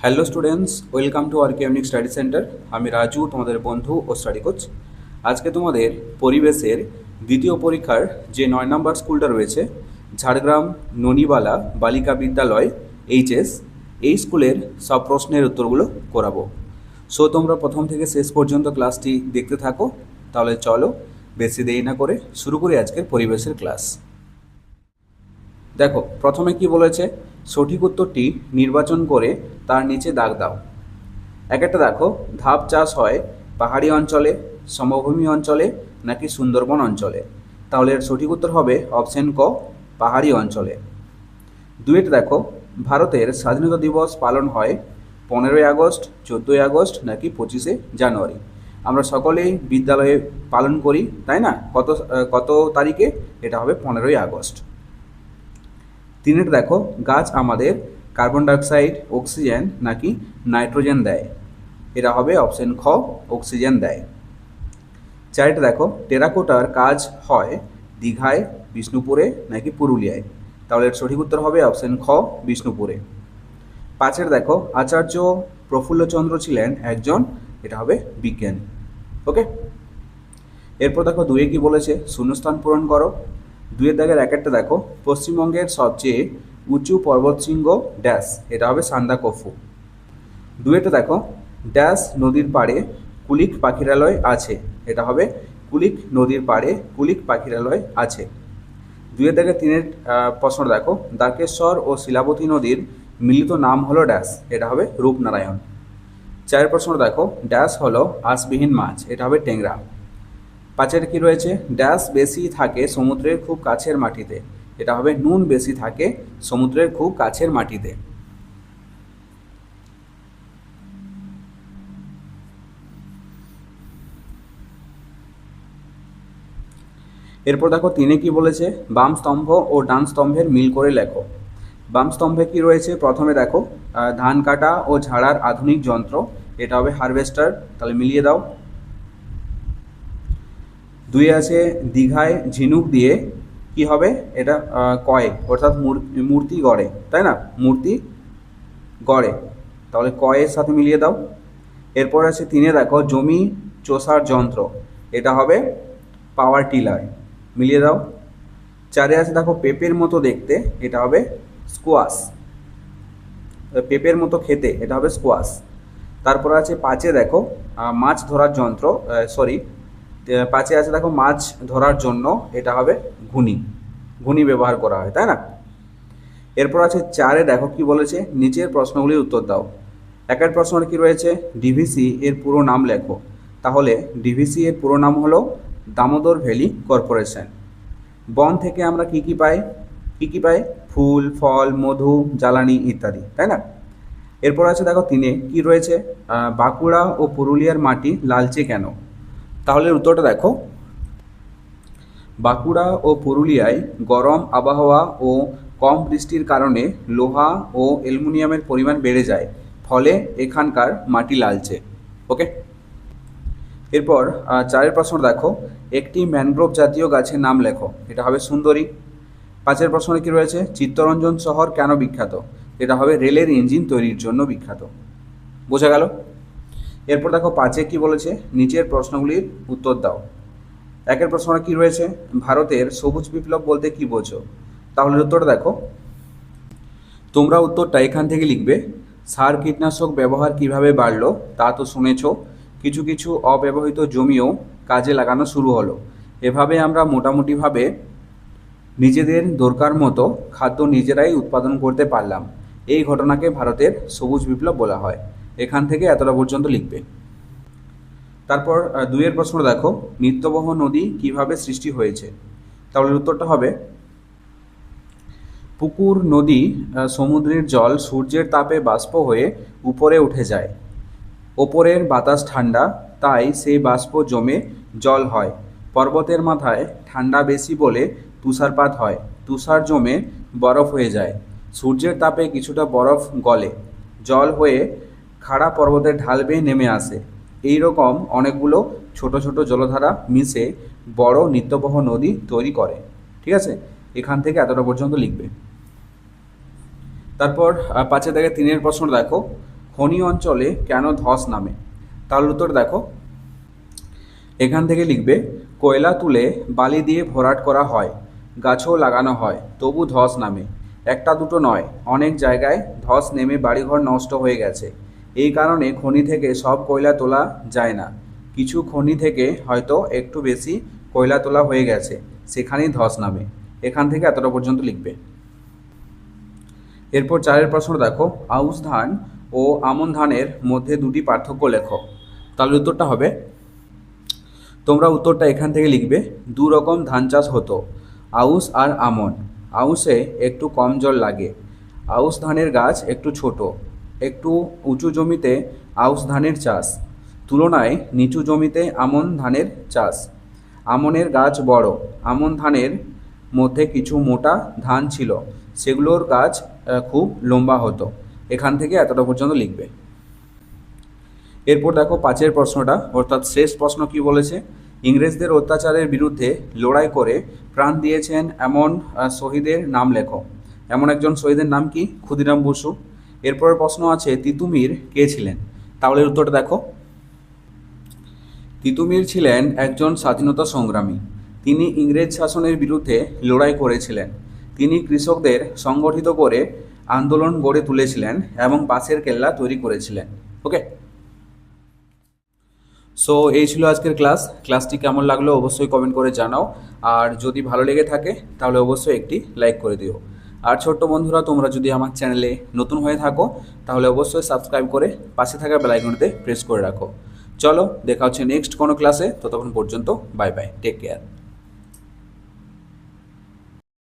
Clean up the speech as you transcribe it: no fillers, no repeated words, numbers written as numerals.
Hello students, welcome to আরকে unique study centre. আমি রাজু, তোমাদের বন্ধু ও স্টাডি কোচ। আজকে তোমাদের পরিবেশের দ্বিতীয় পরীক্ষার যে 9 নম্বর স্কুলটা রয়েছে, ঝাড়গ্রাম ননিবালা বালিকা বিদ্যালয় এইচএস, এই স্কুলের সব প্রশ্নের উত্তরগুলো করাবো। সো তোমরা প্রথম থেকে শেষ পর্যন্ত ক্লাসটি দেখতে থাকো। তাহলে চলো বেশি দেরি না করে শুরু করি আজকের পরিবেশের ক্লাস। দেখো প্রথমে কি বলেছে, সঠিক উত্তরটি নির্বাচন করে তার নিচে দাগ দাও। একটা দেখো, ধাপ চাষ হয় পাহাড়ি অঞ্চলে, সমভূমি অঞ্চলে নাকি সুন্দরবন অঞ্চলে। তাহলে এর সঠিক উত্তর হবে অপশন ক, পাহাড়ি অঞ্চলে। দুইটা দেখো, ভারতের স্বাধীনতা দিবস পালন হয় 15ই আগস্ট, 14ই আগস্ট নাকি 25শে জানুয়ারি। আমরা সকলেই বিদ্যালয়ে পালন করি, তাই না? কত কত তারিখে? এটা হবে 15ই আগস্ট। তিনেরটা দেখো, গাছ আমাদের কার্বন ডাইঅক্সাইড, অক্সিজেন নাকি নাইট্রোজেন দেয়। এটা হবে অপশন খ, অক্সিজেন দেয়। চারটা দেখো, টেরাকোটার কাজ হয় দীঘায়, বিষ্ণুপুরে নাকি পুরুলিয়ায়। তাহলে এর সঠিক উত্তর হবে অপশন খ, বিষ্ণুপুরে। পাঁচের দেখো, আচার্য প্রফুল্লচন্দ্র ছিলেন একজন, এটা হবে বিজ্ঞানী। ওকে, এরপর দেখো দুয়ে কি বলেছে, শূন্যস্থান পূরণ করো। দুয়ের দাগের একটা দেখো, পশ্চিমবঙ্গের সবচেয়ে উঁচু পর্বতশৃঙ্গ ড্যাশ, এটা হবে সান্দাকফু। দুয়েটা দেখো, ড্যাশ নদীর পাড়ে কুলিক পাখিরালয় আছে, এটা হবে কুলিক নদীর পাড়ে কুলিক পাখিরালয় আছে। দুয়ের দাগে তিনের প্রশ্ন দেখো, দ্বারকেশ্বর ও শিলাবতী নদীর মিলিত নাম হলো ড্যাশ, এটা হবে রূপনারায়ণ। চারের প্রশ্ন দেখো, ড্যাশ হলো আঁশবিহীন মাছ, এটা হবে টেংরা। পাঁচের কি রয়েছে, ড্যাশ বেশি থাকে সমুদ্রের খুব কাছের মাটিতে, এটা হবে নুন বেশি থাকে সমুদ্রের খুব কাছের মাটিতে। এরপর দেখো তিনে কি বলেছে, বাম স্তম্ভ ও ডান স্তম্ভের মিল করে লেখো। বাম স্তম্ভে কি রয়েছে, প্রথমে দেখো ধান কাটা ও ঝাড়ার আধুনিক যন্ত্র, এটা হবে হারভেস্টার, তাহলে মিলিয়ে দাও। দুই আছে, দীঘায় ঝিনুক দিয়ে কি হবে, এটা কয় অর্থাৎ মূর্তি গড়ে, তাই না? মূর্তি গড়ে, তাহলে কয়ের সাথে মিলিয়ে দাও। এরপর আছে তিনে দেখো, জমি চষার যন্ত্র, এটা হবে পাওয়ার টিলার, মিলিয়ে দাও। চারে আছে দেখো, পেঁপের মতো দেখতে, এটা হবে স্কোয়াশ, পেঁপের মতো খেতে, এটা হবে স্কোয়াশ। তারপর আছে পাঁচে দেখো, মাছ ধরার যন্ত্র, সরি, পাঁচে আছে দেখো, মাছ ধরার জন্য, এটা হবে ঘুনি, ঘুনি ব্যবহার করা হয়, তাই না? এরপর আছে চারে দেখো কি বলেছে, নিচের প্রশ্নগুলির উত্তর দাও। একের প্রশ্নের কি রয়েছে, ডিভিসি এর পুরো নাম লেখো। তাহলে ডিভিসি এর পুরো নাম হলো দামোদর ভ্যালি কর্পোরেশন। বন থেকে আমরা কি কি পাই, কি কি পাই? ফুল, ফল, মধু, জ্বালানি ইত্যাদি, তাই না? এরপর আছে দেখো তিনে কি রয়েছে, বাঁকুড়া ও পুরুলিয়ার মাটি লালচে কেন? তাহলে উত্তরটা দেখো, বাঁকুড়া ও পুরুলিয়ায় গরম আবহাওয়া ও কম বৃষ্টির কারণে লোহা ও অ্যালুমিনিয়ামের পরিমাণ বেড়ে যায়, ফলে এখানকার মাটি লালচে। ওকে, এরপর চারের প্রশ্ন দেখো, একটি ম্যানগ্রোভ জাতীয় গাছের নাম লেখো, এটা হবে সুন্দরী। পাঁচের প্রশ্নে কি রয়েছে, চিত্তরঞ্জন শহর কেন বিখ্যাত? এটা হবে রেলের ইঞ্জিন তৈরির জন্য বিখ্যাত। বোঝা গেল? এরপর দেখো পাঁচে কি বলেছে, নিচের প্রশ্নগুলির উত্তর দাও। একের প্রশ্ন কি রয়েছে, ভারতের সবুজ বিপ্লব বলতে কি বোঝো? তাহলে উত্তরটা দেখো, তোমরা উত্তরটা এখান থেকে লিখবে। সার কীটনাশক ব্যবহার কিভাবে বাড়লো তা তো শুনেছো, কিছু কিছু অব্যবহৃত জমিও কাজে লাগানো শুরু হলো, এভাবে আমরা মোটামুটিভাবে নিজেদের দরকার মতো খাদ্য নিজেরাই উৎপাদন করতে পারলাম। এই ঘটনাকে ভারতের সবুজ বিপ্লব বলা হয়। এখান থেকে এতটা পর্যন্ত লিখবে। তারপর দুইয়ের প্রশ্ন দেখো, নিত্যবহ নদী কিভাবে সৃষ্টি হয়েছে? তাহলে উত্তরটা হবে, পুকুর, নদী, সমুদ্রের জল সূর্যের তাপে বাষ্প হয়ে উপরে উঠে যায়। ওপরের বাতাস ঠান্ডা, তাই সেই বাষ্প জমে জল হয়। পর্বতের মাথায় ঠান্ডা বেশি বলে তুষারপাত হয়, তুষার জমে বরফ হয়ে যায়। সূর্যের তাপে কিছুটা বরফ গলে জল হয়ে খাড়া পর্বতের ঢাল বেয়ে নেমে আসে। এই রকম অনেকগুলো ছোট ছোট জলধারা মিশে বড় নিত্যবহ নদী তৈরি করে। ঠিক আছে, এখান থেকে এতটা পর্যন্ত লিখবে। তারপর পাঁচে থেকে তিনের প্রশ্ন দেখো, খনি অঞ্চলে কেন ধস নামে? তাহলে উত্তর দেখো, এখান থেকে লিখবে কয়লা তুলে বালি দিয়ে ভরাট করা হয়, গাছও লাগানো হয়, তবু ধস নামে। একটা দুটো নয়, অনেক জায়গায় ধস নেমে বাড়িঘর নষ্ট হয়ে গেছে। এই কারণে খনি থেকে সব কয়লা তোলা যায় না, কিছু খনি থেকে হয়তো একটু বেশি কয়লা তোলা হয়ে গেছে, সেখানেই ধস নামে। এখান থেকে এতটা পর্যন্ত লিখবে। এরপর 4 প্রশ্ন দেখো, আউশ ধান ও আমন ধানের মধ্যে দুটি পার্থক্য লেখো। তাহলে উত্তরটা হবে, তোমরা উত্তরটা এখান থেকে লিখবে, দু রকম ধান চাষ হতো, আউশ আর আমন। আউশে একটু কম জল লাগে, আউশ ধানের গাছ একটু ছোট, একটু উঁচু জমিতে আউশ ধানের চাষ, তুলনায় নিচু জমিতে আমন ধানের চাষ। আমনের গাছ বড়, আমন ধানের মধ্যে কিছু মোটা ধান ছিল, সেগুলোর গাছ খুব লম্বা হতো। এখান থেকে এতটা পর্যন্ত লিখবে। এরপর দেখো 5 প্রশ্নটা, অর্থাৎ শেষ প্রশ্ন কি বলেছে, ইংরেজদের অত্যাচারের বিরুদ্ধে লড়াই করে প্রাণ দিয়েছেন এমন শহীদের নাম লেখো। এমন একজন শহীদের নাম কি? ক্ষুদিরাম বসু। এরপরের প্রশ্ন আছে, তিতুমির কে ছিলেন? তাহলে উত্তরটা দেখো, তিতুমির ছিলেন একজন স্বাধীনতা সংগ্রামী। তিনি ইংরেজ শাসনের বিরুদ্ধে লড়াই করেছিলেন। তিনি কৃষকদের সংগঠিত করে আন্দোলন গড়ে তুলেছিলেন এবং বাঁশের কেল্লা তৈরি করেছিলেন। ওকে, সো এই ছিল আজকের ক্লাসটি কেমন লাগলো অবশ্যই কমেন্ট করে জানাও, আর যদি ভালো লেগে থাকে তাহলে অবশ্যই একটি লাইক করে দিও। আর ছোট্ট বন্ধুরা, তোমরা যদি আমার চ্যানেলে নতুন হয়ে থাকো তাহলে অবশ্যই সাবস্ক্রাইব করে পাশে থাকা বেল আইকনটিতে প্রেস করে রাখো। চলো, দেখা হচ্ছে নেক্সট কোনো ক্লাসে, ততক্ষণ পর্যন্ত বাই বাই, টেক কেয়ার।